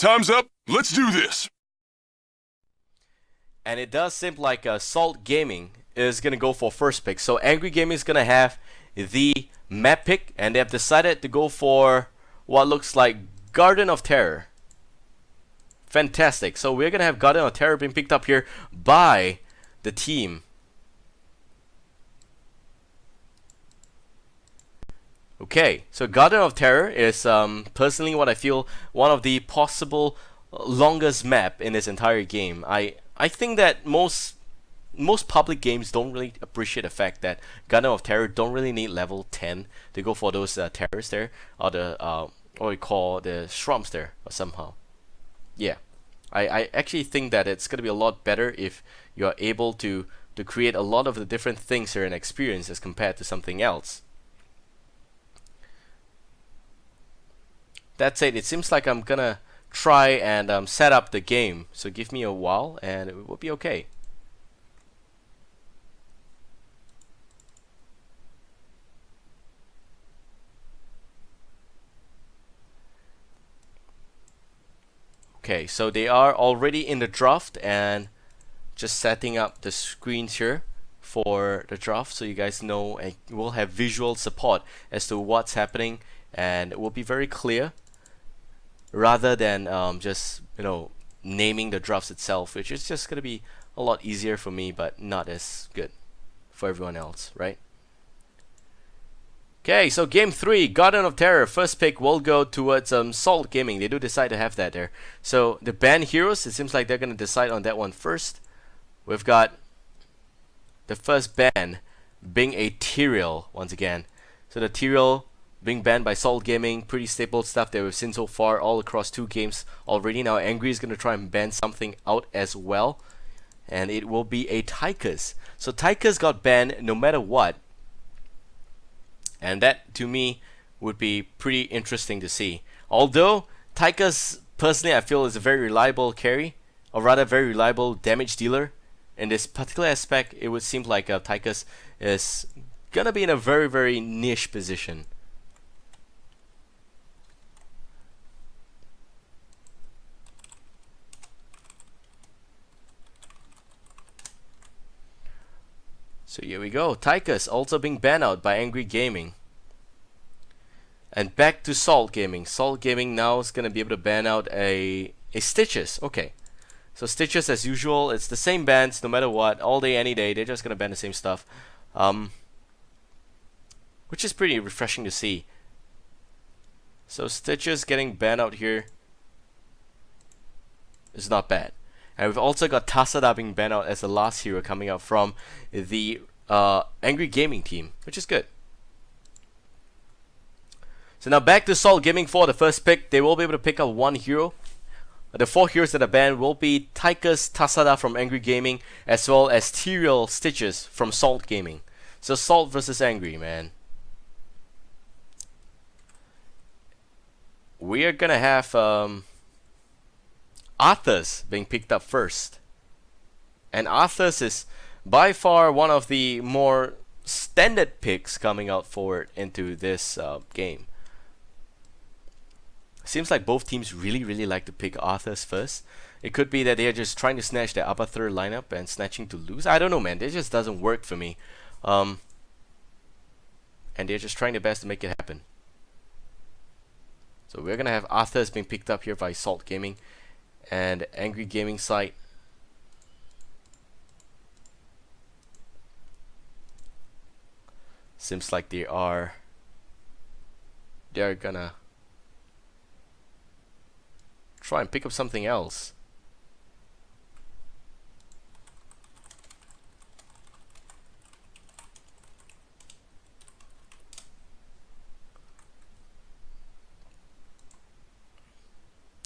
Time's up. Let's do this. And it does seem like Salt Gaming is going to go for first pick. So Angry Gaming is going to have the map pick, and they have decided to go for what looks like Garden of Terror. Fantastic. So we're going to have Garden of Terror being picked up here by the team. Okay, so Garden of Terror is personally what I feel one of the possible longest map in this entire game. I think that most public games don't really appreciate the fact that Garden of Terror don't really need level 10 to go for those terrors there, or the what we call the shrubs there, or somehow. Yeah, I actually think that it's gonna be a lot better if you are able to create a lot of the different things here and experiences compared to something else. That said, it seems like I'm gonna try and set up the game, so give me a while and it will be okay. Okay, so they are already in the draft and just setting up the screens here for the draft, so you guys know, and we'll have visual support as to what's happening, and it will be very clear rather than just naming the drafts itself, which is just gonna be a lot easier for me but not as good for everyone else, right? Okay, so game 3, Garden of Terror. First pick will go towards Salt Gaming. They do decide to have that there. So the band heroes, it seems like they're gonna decide on that one first. We've got the first ban being a Tyrael once again. So the Tyrael being banned by Salt Gaming, pretty staple stuff that we've seen so far all across 2 games already. Now Angry is going to try and ban something out as well, and it will be a Tychus. So Tychus got banned no matter what, and that to me would be pretty interesting to see. Although Tychus personally I feel is a very reliable carry, or rather very reliable damage dealer. In this particular aspect, it would seem like Tychus is gonna be in a very niche position. So here we go, Tychus also being banned out by Angry Gaming. And back to Salt Gaming. Salt Gaming now is going to be able to ban out a Stitches. Okay, so Stitches as usual, it's the same bans no matter what, all day any day, they're just going to ban the same stuff. Which is pretty refreshing to see. So Stitches getting banned out here is not bad. And we've also got Tasada being banned out as the last hero coming out from the Angry Gaming team, which is good. So now back to Salt Gaming for the first pick. They will be able to pick up 1 hero. The 4 heroes that are banned will be Tychus Tasada from Angry Gaming, as well as Tyrael Stitches from Salt Gaming. So Salt versus Angry, man. We are gonna have Abathur being picked up first, and Abathur is by far one of the more standard picks coming out forward into this game. Seems like both teams really like to pick Abathur first. It could be that they are just trying to snatch the Abathur lineup and snatching to lose. I don't know, man. It just doesn't work for me. And they're just trying their best to make it happen. So we're gonna have Abathur being picked up here by Salt Gaming, and Angry Gaming side seems like they're gonna try and pick up something else.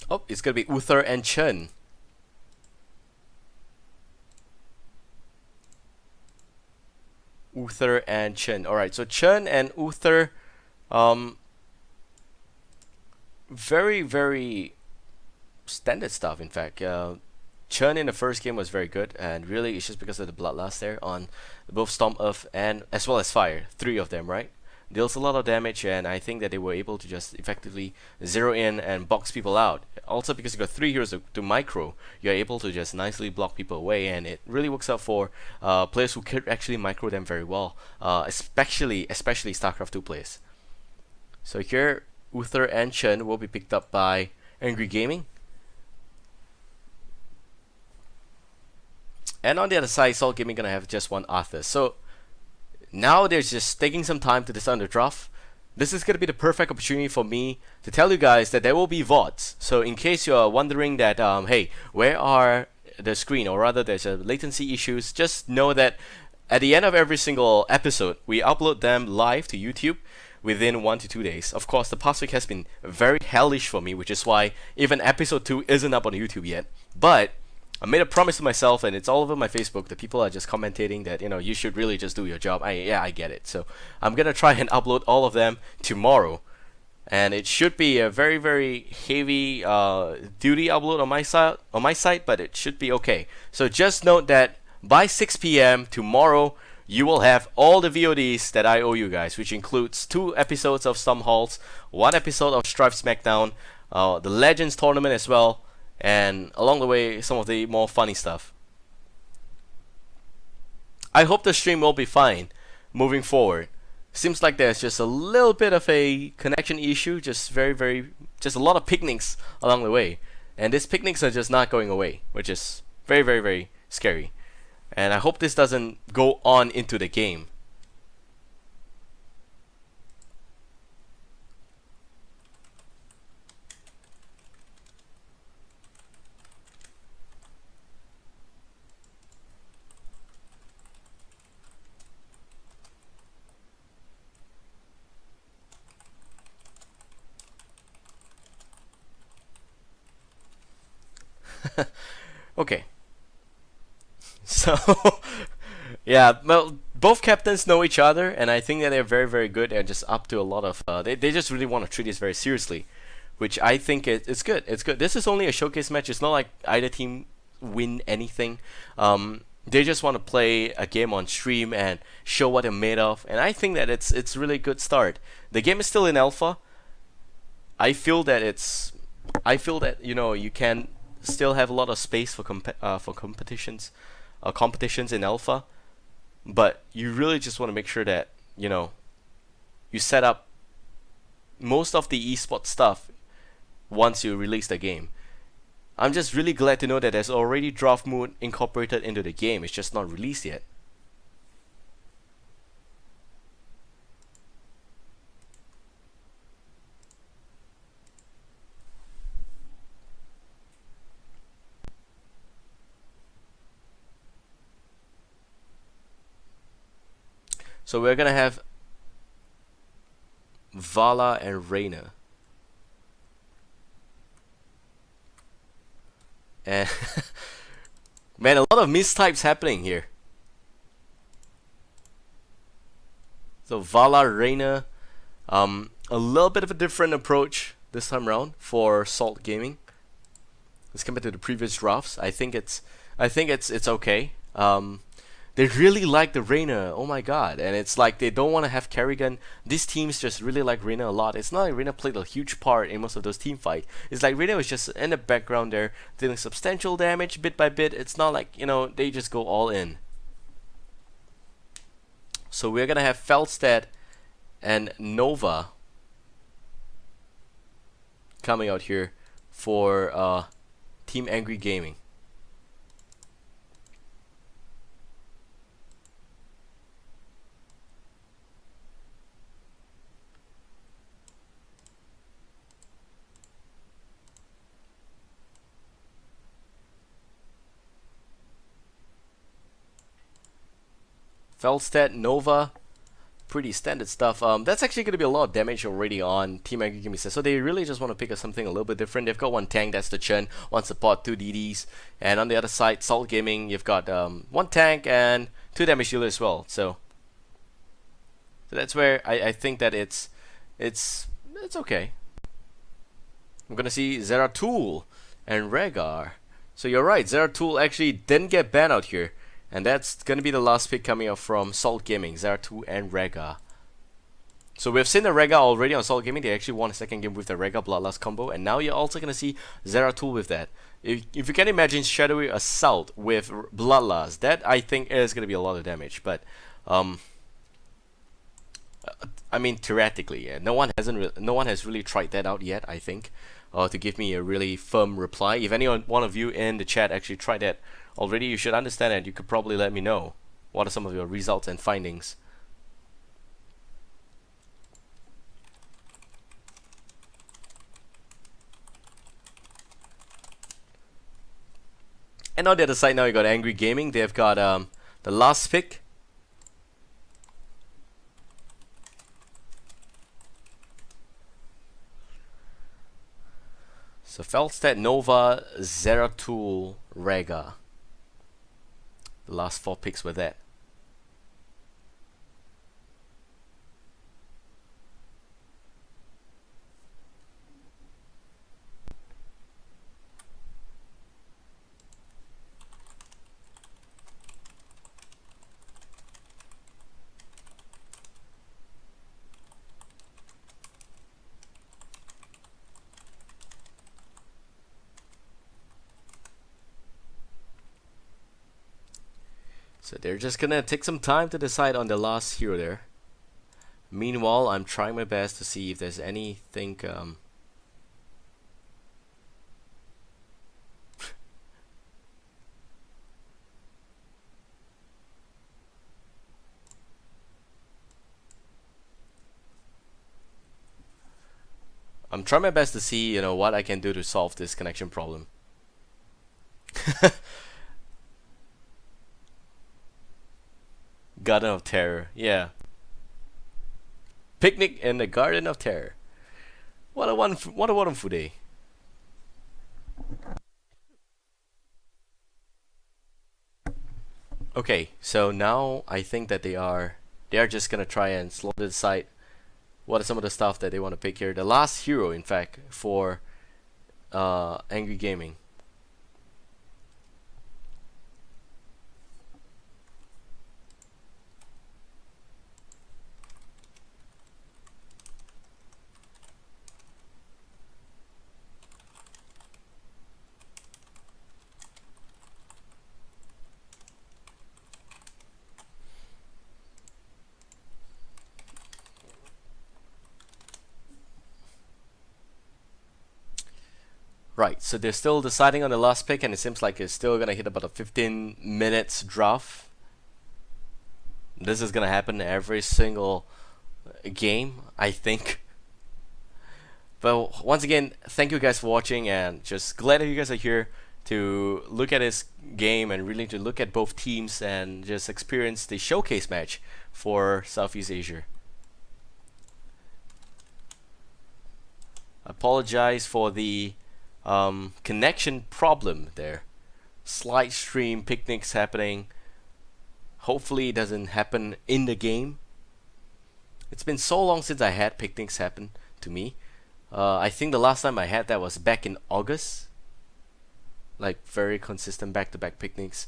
Oh, it's gonna be Abathur and Chen. Abathur and Chen. Alright, so Chen and Abathur, very standard stuff, in fact. Chen in the first game was very good, and really it's just because of the bloodlust there on both Storm Earth and as well as Fire. 3 of them, right? Deals a lot of damage, and I think that they were able to just effectively zero in and box people out also because you got 3 heroes to micro, you're able to just nicely block people away, and it really works out for players who could actually micro them very well, especially StarCraft 2 players. So here, Uther and Chen will be picked up by Angry Gaming. And on the other side, Salt Gaming gonna have just one Abathur. So now they're just taking some time to decide on the draft. This is gonna be the perfect opportunity for me to tell you guys that there will be VODs. So in case you're wondering that, hey, where are the screen, or rather there's a latency issues, just know that at the end of every single episode, we upload them live to YouTube within 1 to 2 days. Of course, the past week has been very hellish for me, which is why even episode 2 isn't up on YouTube yet. But I made a promise to myself, and it's all over my Facebook. The people are just commentating that, you should really just do your job. I get it. So I'm gonna try and upload all of them tomorrow, and it should be a very, very heavy duty upload on my side, but it should be okay. So just note that by 6 p.m. tomorrow, you will have all the VODs that I owe you guys, which includes 2 episodes of Some Halls, 1 episode of Strife Smackdown, the Legends tournament as well, and along the way, some of the more funny stuff. I hope the stream will be fine moving forward. Seems like there's just a little bit of a connection issue, just a lot of picnics along the way. And these picnics are just not going away, which is very, very, very scary. And I hope this doesn't go on into the game. Okay. So, yeah, well, both captains know each other, and I think that they're very, very good and just up to a lot of. They just really want to treat this very seriously, which I think it's good. It's good. This is only a showcase match. It's not like either team win anything. They just want to play a game on stream and show what they're made of, and I think that it's really good start. The game is still in alpha. I feel that you can still have a lot of space for competitions in alpha, but you really just want to make sure that you set up most of the esports stuff once you release the game. I'm just really glad to know that there's already draft mode incorporated into the game. It's just not released yet. So we're gonna have Vala and Reina. And man, a lot of mistypes happening here. So Vala, Reina, a little bit of a different approach this time around for Salt Gaming. As compared to the previous drafts, I think it's okay. They really like the Reina, oh my god, and it's like they don't want to have Kerrigan. These teams just really like Reina a lot. It's not like Reina played a huge part in most of those team fights. It's like Reina was just in the background there, dealing substantial damage bit by bit. It's not like, they just go all in. So we're gonna have Feldstedt and Nova coming out here for Team Angry Gaming. Feldstedt, Nova, pretty standard stuff. That's actually going to be a lot of damage already on Team Angry Gaming. So they really just want to pick up something a little bit different. They've got 1 tank, that's the Chen, 1 support, 2 DDs. And on the other side, Salt Gaming, you've got 1 tank and 2 damage dealer as well. So that's where I think that it's okay. I'm going to see Zeratul and Rhaegar. So you're right, Zeratul actually didn't get banned out here. And that's going to be the last pick coming up from Salt Gaming, Zeratul and Rhaegar. So we've seen the Rega already on Salt Gaming. They actually won a second game with the Rega Bloodlust combo, and now you're also gonna see Zeratul with that. If you can imagine Shadowy Assault with Bloodlust, that I think is gonna be a lot of damage. But I mean theoretically, yeah, no one has really tried that out yet. I think, to give me a really firm reply. If one of you in the chat actually tried that already, you should understand it. You could probably let me know what are some of your results and findings. And on the other side now you got Angry Gaming. They've got the last pick. So Felstead, Nova, Zeratul, Rega. The last 4 picks were that. So they're just gonna take some time to decide on the last hero there. Meanwhile, I'm trying my best to see if there's anything I'm trying my best to see, what I can do to solve this connection problem. Garden of Terror, yeah. Picnic in the Garden of Terror. What a wonderful day. Okay, so now I think that they are just gonna try and slowly decide what are some of the stuff that they want to pick here. The last hero, in fact, for Angry Gaming. Right, so they're still deciding on the last pick, and it seems like it's still gonna hit about a 15 minutes draft. This is gonna happen every single game, I think. But once again, thank you guys for watching, and just glad that you guys are here to look at this game and really to look at both teams and just experience the showcase match for Southeast Asia. Apologize for the connection problem there. Slide stream picnics happening. Hopefully it doesn't happen in the game. It's been so long since I had picnics happen to me. I think the last time I had that was back in August. Like very consistent back-to-back picnics.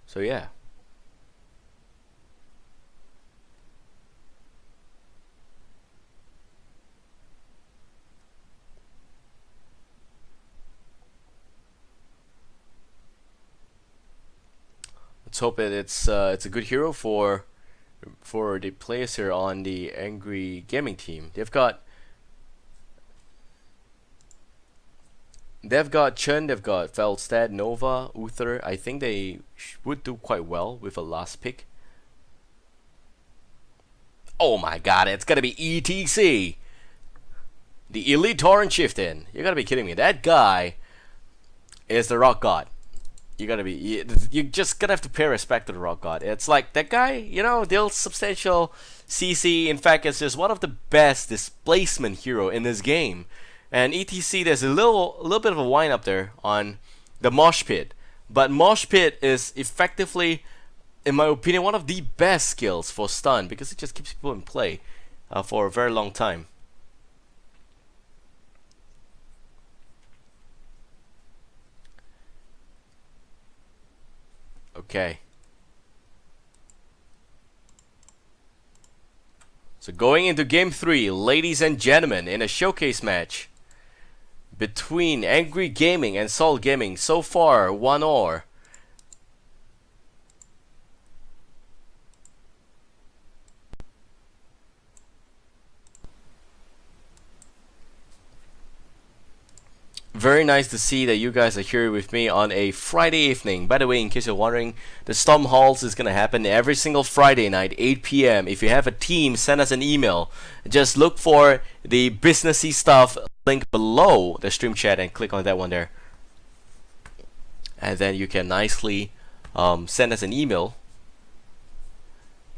So yeah. Let's hope that it's a good hero for the players here on the Angry Gaming team. They've got Chun, they've got Felstad, Nova, Uther. I think they would do quite well with a last pick. Oh my god, it's gonna be ETC! The Elite Torrent Chieftain. You gotta be kidding me. That guy is the Rock God. You just gonna have to pay respect to the Rock God. It's like that guy, deals substantial CC. In fact, it's just one of the best displacement hero in this game. And ETC, there's a little bit of a wind up there on the Mosh Pit, but Mosh Pit is effectively, in my opinion, one of the best skills for stun because it just keeps people in play for a very long time. Okay. So going into game 3, ladies and gentlemen, in a showcase match between Angry Gaming and Salt Gaming. So far, 1-0. Very nice to see that you guys are here with me on a Friday evening. By the way, in case you're wondering, the Storm Halls is going to happen every single Friday night, 8 p.m. If you have a team, send us an email. Just look for the businessy stuff link below the stream chat and click on that one there. And then you can nicely send us an email.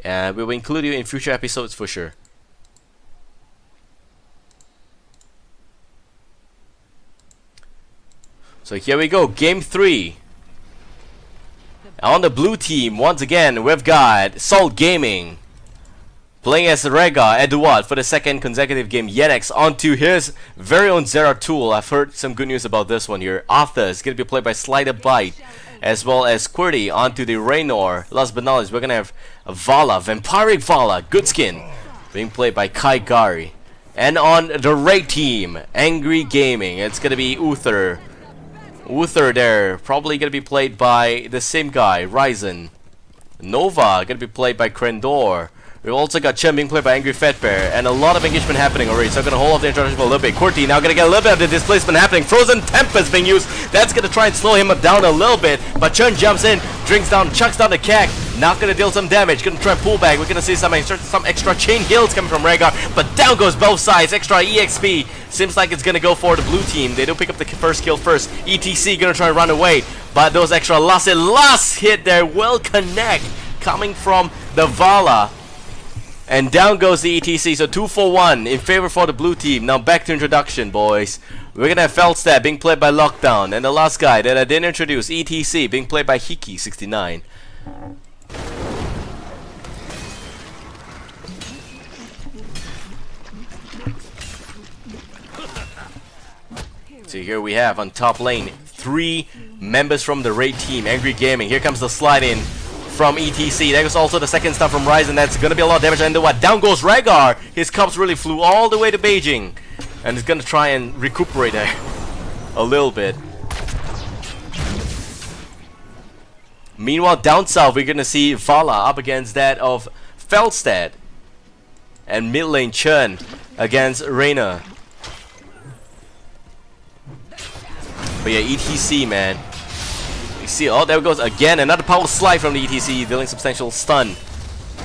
And we will include you in future episodes for sure. So here we go, game 3. On the blue team, once again, we've got Salt Gaming playing as Rega Eduard for the second consecutive game. Yenex onto his very own Zeratul. I've heard some good news about this one here. Abathur is going to be played by Slider Bite, as well as Quirty onto the Raynor. Last but not least, we're going to have Vala, Vampiric Vala, Goodskin, being played by Kai Gari. And on the red team, Angry Gaming, it's going to be Abathur. Abathur there, probably going to be played by the same guy, Ryzen. Nova, going to be played by Krendor. We've also got Chen being played by Angry Fat Bear, and a lot of engagement happening already, so I'm going to hold off the introduction for a little bit. Qwerty now going to get a little bit of the displacement happening. Frozen Tempest being used, that's going to try and slow him down a little bit, but Chen jumps in, drinks down, chucks down the Kek, not going to deal some damage, going to try and pull back. We're going to see some extra chain heals coming from Rhaegar, but down goes both sides, extra EXP. Seems like it's going to go for the blue team. They do pick up the first kill first. ETC going to try and run away, but those extra last hit there will connect, coming from the Vala. And down goes the ETC, so 2 for 1 in favor for the blue team. Now back to introduction, boys. We're gonna have Feldstab being played by Lockdown, and the last guy that I didn't introduce, ETC, being played by Hiki69. So here we have on top lane 3 members from the raid team, Angry Gaming. Here comes the slide in from ETC. There goes also the second stuff from Ryzen. That's going to be a lot of damage. And what? Down goes Rhaegar. His cups really flew all the way to Beijing. And he's going to try and recuperate there a little bit. Meanwhile, down south, we're going to see Vala up against that of Feldstad. And mid lane Chen against Reyna. But yeah, ETC, man. See, oh, there goes again, another power slide from the ETC, dealing substantial stun.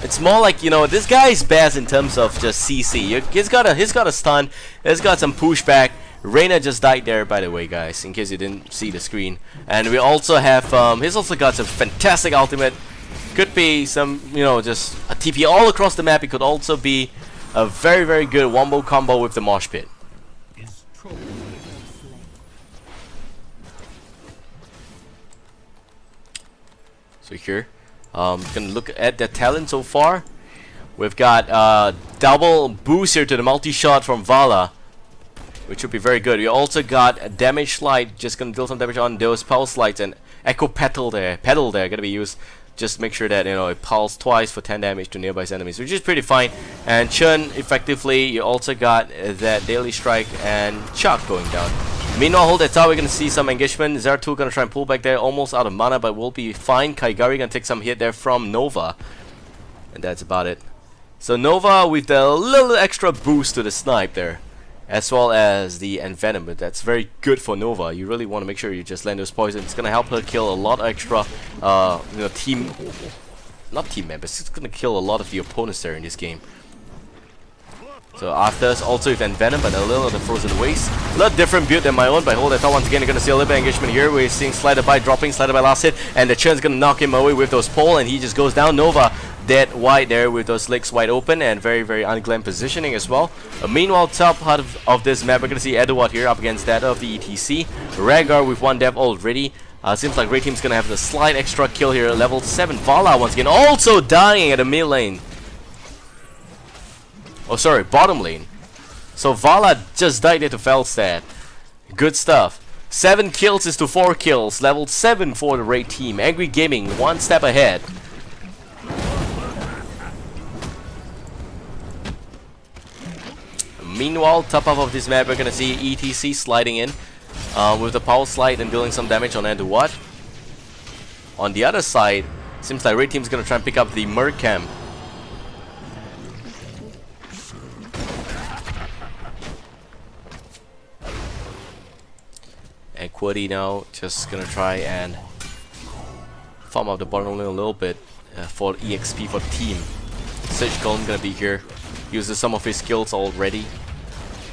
It's more like, you know, this guy's best in terms of just CC. He's got a stun, he's got some pushback. Reyna just died there, by the way, guys, in case you didn't see the screen. And we also have, he's also got some fantastic ultimate. Could be some, you know, just a TP all across the map. It could also be a very, very good wombo combo with the mosh pit. So here, gonna look at the talent so far. We've got double boost here to the multi-shot from Vala, which would be very good. We also got a damage slide, just gonna deal some damage on those pulse slides, and echo pedal there, gonna be used. Just make sure that, you know, it pulse twice for 10 damage to nearby enemies, which is pretty fine. And Chen, effectively, you also got that daily strike and Chuck going down. Meanwhile, hold that tower, we're going to see some engagement. Zeratul going to try and pull back there, almost out of mana, but will be fine. Kaigari going to take some hit there from Nova. And that's about it. So Nova with a little extra boost to the snipe there, as well as the Envenom, but that's very good for Nova. You really want to make sure you just land those poisons. It's going to help her kill a lot of extra, you know, not team members. It's going to kill a lot of the opponents there in this game. So Arthur's also with Envenom, but a little of the Frozen Waste. A little different build than my own, but hold that thought once again. You're going to see a little bit of engagement here. We're seeing Slider by dropping, Slider by last hit, and the Chen's going to knock him away with those pole, and he just goes down. Nova dead wide there with those legs wide open, and very, very unglam positioning as well. Meanwhile, top part of this map, we're going to see Eduard here up against that of the ETC. Rhaegar with 1 dev already. Seems like Red Team's going to have the slight extra kill here. Level 7 Vala once again, also dying at the mid lane. Oh, sorry, bottom lane. So Vala just died there to Feldstad. Good stuff. 7 kills is to 4 kills. Level 7 for the Raid team. Angry Gaming, 1 step ahead. Meanwhile, top half of this map, we're gonna see ETC sliding in with the power slide and dealing some damage on What. On the other side, seems like Raid team's gonna try and pick up the Merc camp. And Quiddy now just gonna try and farm up the bottom lane a little bit for EXP for the team. Surgical gonna be here. Uses some of his skills already.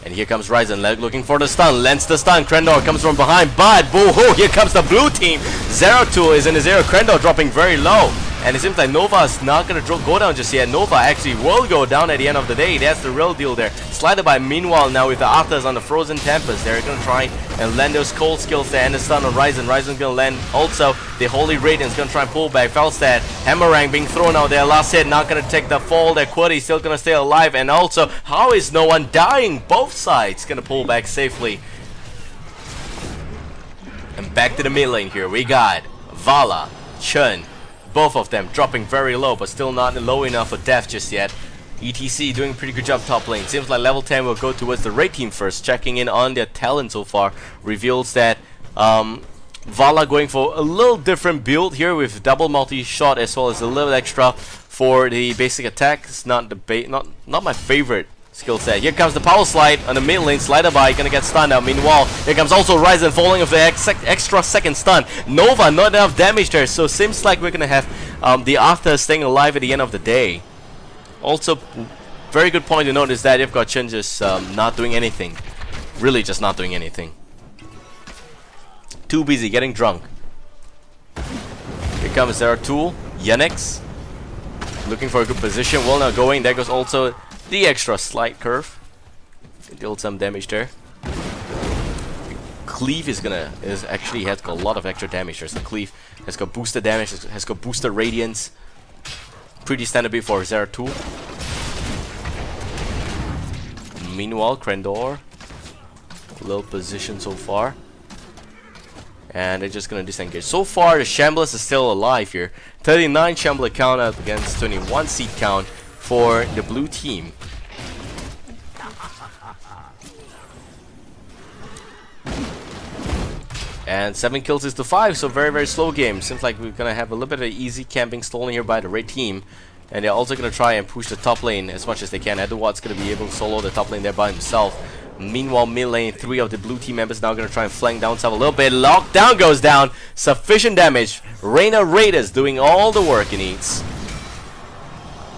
And here comes Ryzen looking for the stun. Lands the stun. Krendor comes from behind. But boo-hoo, here comes the blue team. Zeratul is in his area. Krendor dropping very low. And it seems like Nova is not going to go down just yet. Nova actually will go down at the end of the day. That's the real deal there. Slided by meanwhile now with the Abathurs on the Frozen Tempest. They're going to try and land those cold skills there. And the stun on Ryzen. Ryzen's going to land also. The Holy Radiant's going to try and pull back. Felstad, Hammerang being thrown out there. Last hit, not going to take the fall there. Quiddy still going to stay alive. And also, how is no one dying? Both sides going to pull back safely. And back to the mid lane here. We got Vala, Chun. Both of them dropping very low, but still not low enough for death just yet. ETC doing a pretty good job top lane. Seems like level 10 will go towards the Raid team first. Checking in on their talent so far reveals that Vala going for a little different build here with double multi-shot as well as a little extra for the basic attack. It's not the not my favorite skill set. Here comes the power slide on the mid lane. Slider by gonna get stunned now. Meanwhile, here comes also Ryzen falling with the extra second stun. Nova not enough damage there, so seems like we're gonna have the Abathur staying alive at the end of the day. Also, very good point to note is that you've got Chen just not doing anything. Really just not doing anything. Too busy getting drunk. Here comes Zeratul. Yennex looking for a good position. Well, now going. There goes also the extra slight curve. Deal some damage there. Cleave is actually has got a lot of extra damage there. So Cleave has got boosted damage, has got boosted radiance. Pretty standard bit for Zeratul. Meanwhile, Krendor, low position so far. And they're just gonna disengage. So far, the Shamblers is still alive here. 39 Shambler count up against 21 seed count for the blue team. And 7 kills is to 5, so very slow game. Seems like we're gonna have a little bit of easy camping stolen here by the Raid team. And they're also gonna try and push the top lane as much as they can. Edward's gonna be able to solo the top lane there by himself. Meanwhile, mid lane, 3 of the blue team members now gonna try and flank down south a little bit. Lockdown goes down. Sufficient damage. Reyna Raiders doing all the work he needs.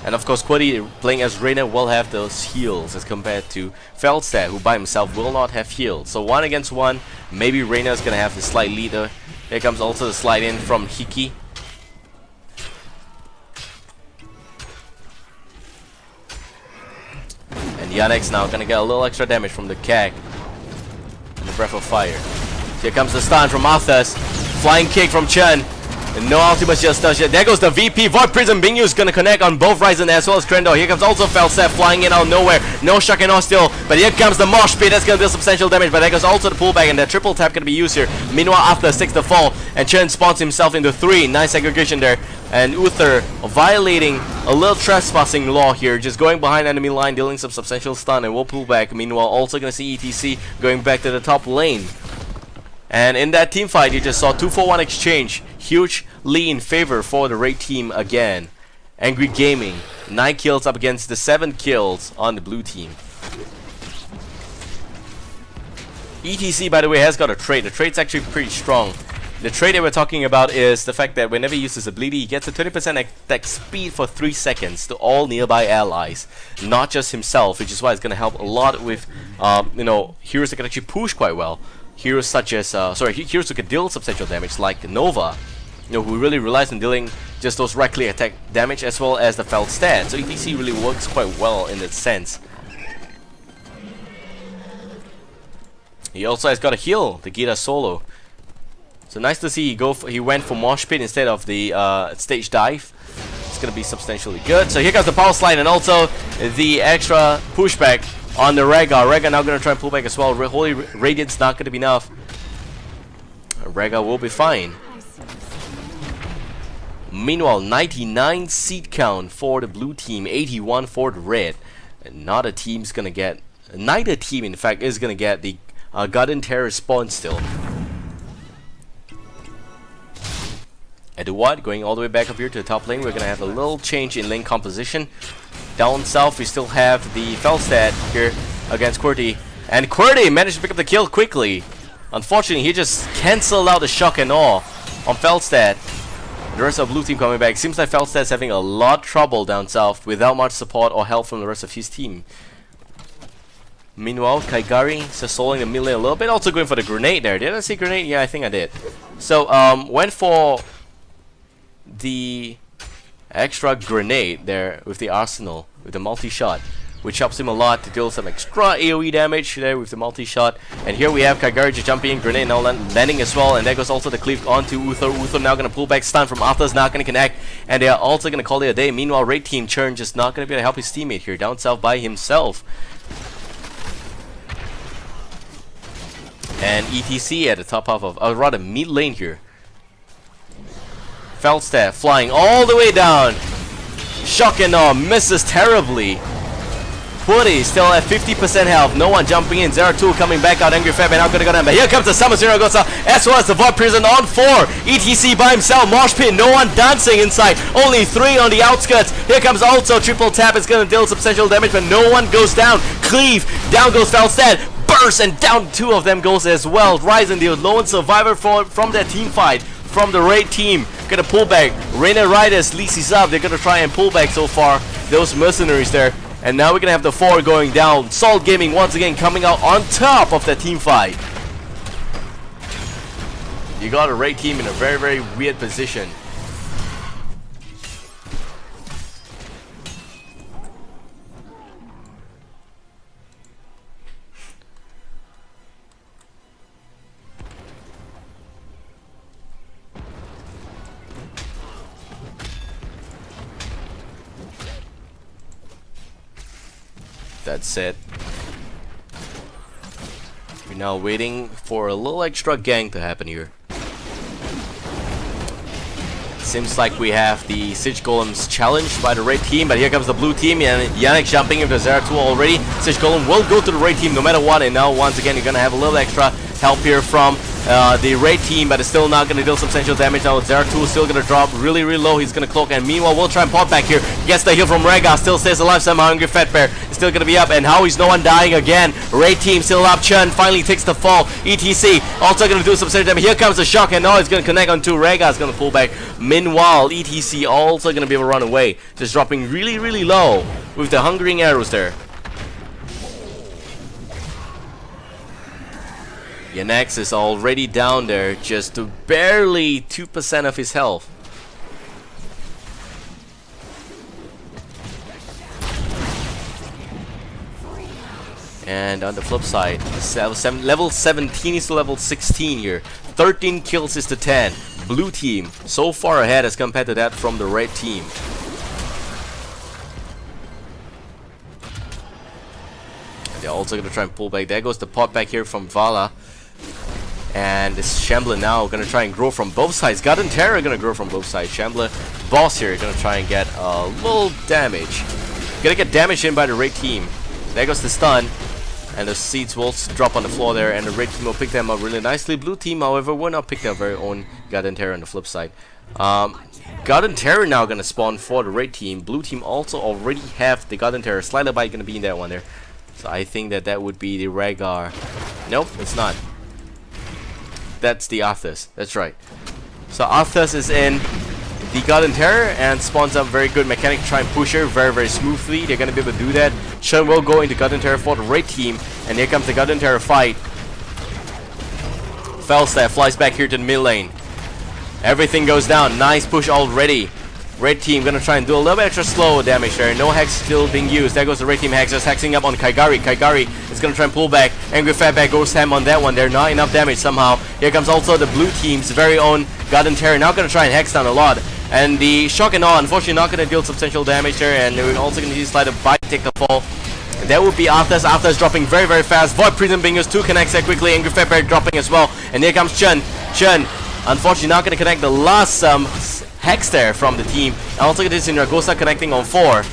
And of course, Quiddy playing as Reyna will have those heals as compared to Feldstad, who by himself will not have heals. So 1 against 1, maybe Reyna is gonna have the slight leader. Here comes also the slide in from Hiki. And Yannick's now gonna get a little extra damage from the Kag and the Breath of Fire. Here comes the stun from Arthas. Flying kick from Chen. And no ultimate just touch yet. There goes the VP. Void Prism being used, gonna connect on both Ryzen as well as Krendor. Here comes also Felset flying in out of nowhere. No shock and no still. But here comes the Mosh Pit. That's gonna deal substantial damage. But there goes also the pullback, and the triple tap gonna be used here. Meanwhile, after 6 the fall, and Chen spawns himself into 3. Nice segregation there. And Uther violating a little trespassing law here, just going behind enemy line, dealing some substantial stun, and will pull back. Meanwhile, also gonna see ETC going back to the top lane. And in that team fight, you just saw 2-for-1 exchange. Hugely in favor for the Raid team again. Angry Gaming, 9 kills up against the 7 kills on the blue team. ETC, by the way, has got a trait. The trait's actually pretty strong. The trait that we're talking about is the fact that whenever he uses ability, he gets a 20% attack speed for 3 seconds to all nearby allies, not just himself, which is why it's going to help a lot with, heroes that can actually push quite well. Heroes such as, heroes who can deal substantial damage, like Nova, who really relies on dealing just those right-click attack damage as well as the Feldstad. So ETC really works quite well in that sense. He also has got a heal, the Gita solo. So nice to see he went for Mosh Pit instead of the stage dive. It's gonna be substantially good. So here comes the power slide and also the extra pushback on the Rega. Rega now gonna try and pull back as well. Holy Radiant's not gonna be enough. Rega will be fine. Meanwhile, 99 seed count for the blue team, 81 for the red. And neither team, in fact, is gonna get the Garden Terror spawn still. Eduard going all the way back up here to the top lane. We're gonna have a little change in lane composition. Down south, we still have the Felstad here against QWERTY. And QWERTY managed to pick up the kill quickly. Unfortunately, he just cancelled out the shock and awe on Felstad. The rest of the blue team coming back. Seems like Felstad's having a lot of trouble down south without much support or help from the rest of his team. Meanwhile, Kaigari just soloing the mid lane a little bit. Also going for the grenade there. Did I see grenade? Yeah, I think I did. So, went for the extra grenade there with the arsenal, with the multi-shot, which helps him a lot to deal some extra AoE damage there with the multi-shot. And here we have Kaigari just jumping in, grenade now landing as well, and there goes also the cleave onto Abathur. Abathur now going to pull back stun from Arthur's, not going to connect, and they are also going to call it a day. Meanwhile, Raid Team Churn just not going to be able to help his teammate here, down south by himself. And ETC at the top half of, rather mid lane here. Felstad flying all the way down. Shock and awe misses terribly. QWERTY still at 50% health. No one jumping in. Zeratul coming back out. Angry Fab and now gonna go down. But here comes the Summer Zero goes out, as well as the Void Prison on 4. ETC by himself. Mosh Pit. No one dancing inside. Only 3 on the outskirts. Here comes also triple tap. It's gonna deal substantial damage, but no one goes down. Cleave. Down goes Felstad. Burst, and down 2 of them goes as well. Ryzen, the lone survivor from that team fight. From the Raid team, gonna pull back. Rainer Riders leads his up. They're gonna try and pull back so far. Those mercenaries there. And now we're gonna have the 4 going down. Salt Gaming once again coming out on top of that team fight. You got a Raid team in a very, very weird position. That's it. We're now waiting for a little extra gang to happen here. Seems like we have the Siege Golems challenged by the Raid team, but here comes the blue team, and Yannick jumping into Zeratul already. Siege Golem will go to the Raid team no matter what, and now once again you're gonna have a little extra help here from the Raid team, but it's still not going to deal substantial damage. Now Zeratul is still going to drop really, really low. He's going to cloak, and meanwhile we'll try and pop back here. Gets the heal from Rega, still stays alive somehow. Hungry Fat Bear is still going to be up, and Howie's no one dying again. Raid team still up. Churn finally takes the fall. ETC also going to do substantial damage. Here comes the shock, and now it's going to connect onto Rega. Is going to pull back. Meanwhile, ETC also going to be able to run away, just dropping really, really low with the hungering arrows there. Yannick is already down there, just to barely 2% of his health. And on the flip side, level 17 is to level 16 here. 13 kills is to 10. Blue team so far ahead as compared to that from the red team. They're also going to try and pull back. There goes the pot back here from Vala. And this Shambler now going to try and grow from both sides. God and Terror going to grow from both sides. Shambler boss here going to try and get a little damage. Going to get damaged in by the Raid team. There goes the stun. And the seeds will drop on the floor there. And the Raid team will pick them up really nicely. Blue team, however, will not pick their very own God and Terror on the flip side. God and Terror now going to spawn for the Raid team. Blue team also already have the God and Terror. Slider Bite going to be in that one there. So I think that that would be the Rhaegar. Nope, it's not. That's the Arthas. That's right. So Arthas is in the God and Terror and spawns up very good mechanic to try and push her very, very smoothly. They're going to be able to do that. Churn will go into God and Terror for the Raid team. And here comes the God and Terror fight. Felstad flies back here to the mid lane. Everything goes down. Nice push already. Red team gonna try and do a little bit extra slow damage there. No hex still being used. There goes the red team hex, just hexing up on Kaigari. Kaigari is gonna try and pull back. Angry Fatback goes ham on that one. They're not enough damage somehow. Here comes also the blue team's very own God and Terror. Now gonna try and hex down a lot. And the shock and awe, unfortunately, not gonna deal substantial damage there. And we're also gonna use Slider Bite take the fall. And that would be Arthas. Arthas dropping very, very fast. Void Prison being used to connect that quickly. Angry Fatback dropping as well. And here comes Chun. Chen, unfortunately not going to connect the last Hex there from the team. And also get this in Ragosa connecting on 4.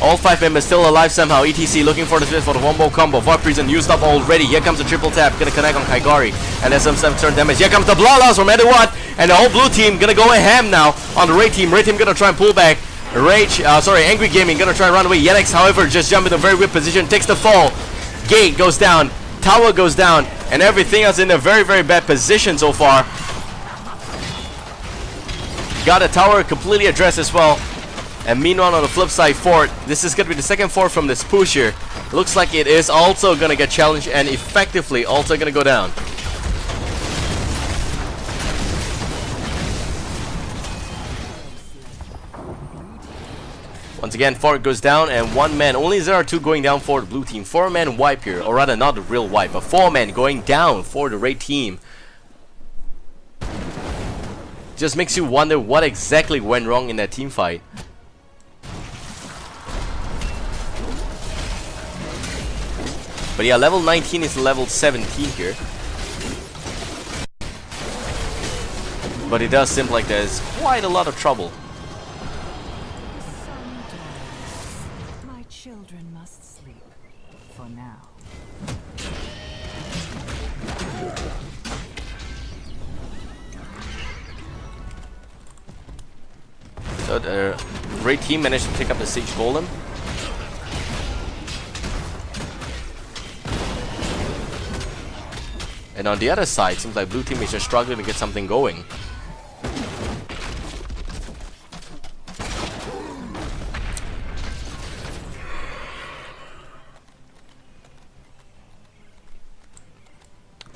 All 5 members still alive somehow. ETC looking for the for the wombo combo. Void Prison used up already. Here comes the triple tap. Gonna connect on Kaigari. And there's some turn damage. Here comes the Bloodlust from Edward. And the whole blue team gonna go ham now on the Raid team. Raid team gonna try and pull back. Angry Gaming gonna try and run away. Yenex, however, just jump in a very weird position. Takes the fall. Gate goes down. Tower goes down. And everything else in a very, very bad position so far. Got a tower completely addressed as well. And meanwhile on the flip side, fort, this is going to be the second fort from this push here. Looks like it is also going to get challenged and effectively also going to go down. Once again, fort goes down and 1 man, only 0-2 going down for the blue team. 4-man wipe here, or rather not the real wipe, but 4-man going down for the Raid team. Just makes you wonder what exactly went wrong in that team fight. But yeah, level 19 is level 17 here. But it does seem like there's quite a lot of trouble. My children must sleep for now. So the Raid team managed to pick up the Siege Golem. And on the other side, seems like blue team is just struggling to get something going.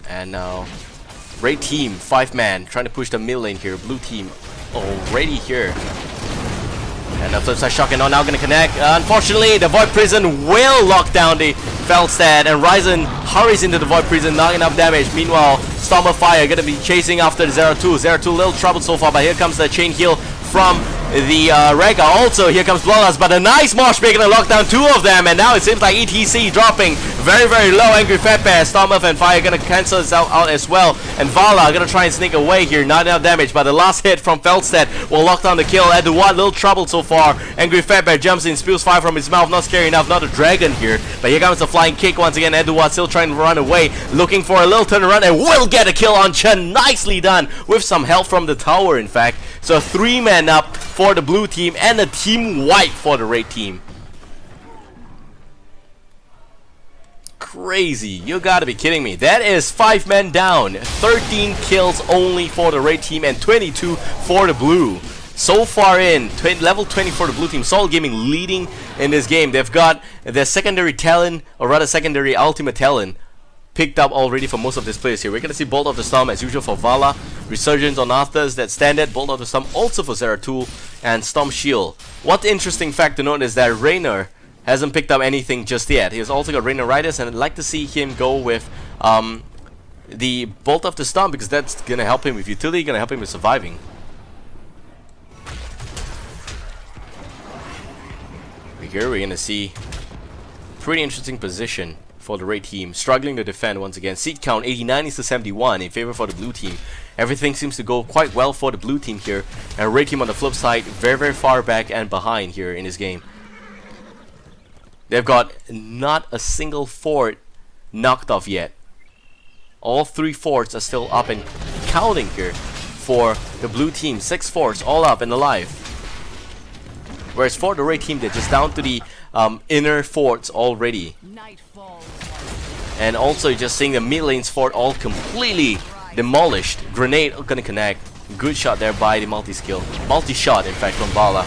And now, Raid team, 5-man, trying to push the mid lane here. Blue team already here. And the flip side shotgun now going to connect. Unfortunately, the Void Prison will lock down the Feldstead, and Ryzen hurries into the Void Prison, not enough damage. Meanwhile, Storm of Fire going to be chasing after the 0-2. 0-2, little trouble so far, but here comes the chain heal from the Rega. Also, here comes Bloodlust, but a nice Mosh Pit going to lock down 2 of them, and now it seems like ETC dropping very, very low. Angry Fatbear, Storm of and Fire going to cancel itself out as well, and Vala going to try and sneak away here, not enough damage, but the last hit from Feldstead will lock down the kill. Edward, little trouble so far. Angry Fatbear jumps in, spews fire from his mouth, not scary enough, not a dragon here, but here comes the flying kick once again. Edward still trying to run away, looking for a little turnaround, and will get a kill on Chen. Nicely done, with some help from the tower in fact. So 3-man up for the blue team and a team wipe for the Raid team. Crazy, you gotta be kidding me. That is 5 men down, 13 kills only for the Raid team and 22 for the blue. So far in, level 20 for the blue team. Soul Gaming leading in this game. They've got their secondary talent, or rather secondary ultimate talent, picked up already for most of these players here. We're gonna see Bolt of the Storm as usual for Vala, Resurgence on Arthur's, that standard, Bolt of the Storm also for Zeratul, and Storm Shield. One interesting fact to note is that Raynor hasn't picked up anything just yet. He has also got Raynor Riders, and I'd like to see him go with the Bolt of the Storm, because that's gonna help him with utility, gonna help him with surviving. Here we're gonna see pretty interesting position for the Raid team, struggling to defend once again. Seat count 89 is to 71 in favor for the blue team. Everything seems to go quite well for the blue team here, and Raid team on the flip side very, very far back and behind here in this game. They've got not a single fort knocked off yet. All 3 forts are still up and counting here for the blue team. 6 forts all up and alive. Whereas for the Raid team, they're just down to the inner forts already. And also just seeing the mid lane's fort all completely demolished. Grenade gonna connect. Good shot there by the multi-skill. Multi-shot, in fact, from Vala.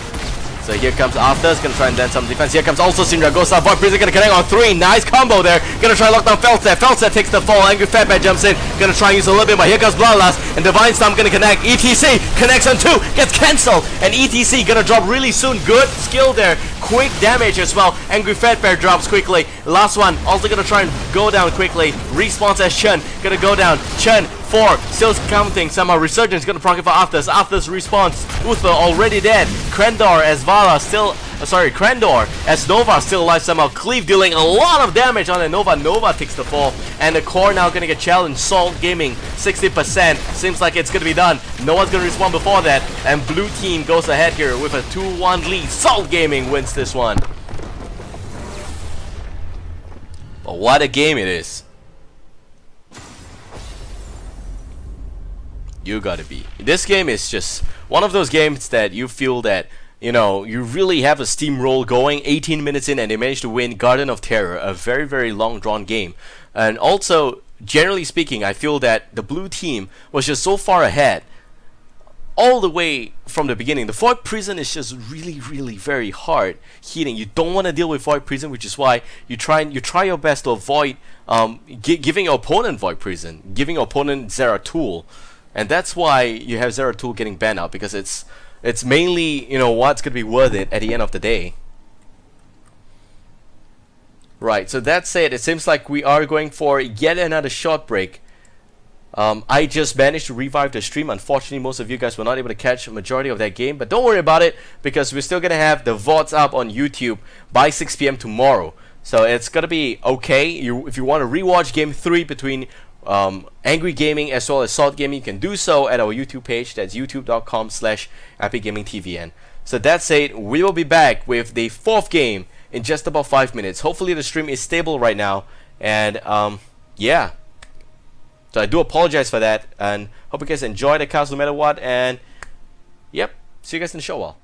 So here comes Abathur, gonna try and dance some defense. Here comes also Sindragosa. Void Prison gonna connect on 3. Nice combo there. Gonna try and lock down Feldstead. Feldstead takes the fall. Angry Fatbear jumps in. Gonna try and use a little bit, but here comes Bloodlust. And Divine Storm gonna connect. ETC connects on 2. Gets cancelled. And ETC gonna drop really soon. Good skill there. Quick damage as well. Angry Fatbear drops quickly. Last one also gonna try and go down quickly. Respawns as Chen. Gonna go down. Chen 4, still counting. Somehow Resurgence gonna proc it for Abathur. Abathur's response. Uther already dead. Krendor as Vala still sorry, Crandor, as Nova still alive somehow. Cleave dealing a lot of damage on the Nova. Nova takes the fall, and the core now gonna get challenged. Salt Gaming, 60%. Seems like it's gonna be done. No one's gonna respond before that, and blue team goes ahead here with a 2-1 lead. Salt Gaming wins this one. But what a game it is. You gotta be. This game is just one of those games that you feel that, you know, you really have a steamroll going. 18 minutes in and they managed to win Garden of Terror, a very, very long drawn game. And also, generally speaking, I feel that the blue team was just so far ahead all the way from the beginning. The Void Prison is just really, really very hard hitting. You don't want to deal with Void Prison, which is why you try your best to avoid giving your opponent Void Prison, giving your opponent Zeratul. And that's why you have Zeratul getting banned out, because it's mainly, you know, what's gonna be worth it at the end of the day. Right, so that said, it seems like we are going for yet another short break. I just managed to revive the stream. Unfortunately, most of you guys were not able to catch a majority of that game, but don't worry about it, because we're still gonna have the VODs up on YouTube by 6 p.m. tomorrow. So it's gonna be okay. If you want to rewatch Game 3 between Angry Gaming as well as Salt Gaming, you can do so at our YouTube page. That's youtube.com/epicgamingtvn. So that's it. We will be back with the 4th game in just about 5 minutes. Hopefully the stream is stable right now, and yeah. So I do apologize for that, and hope you guys enjoy the cast no matter what. And yep, see you guys in the show.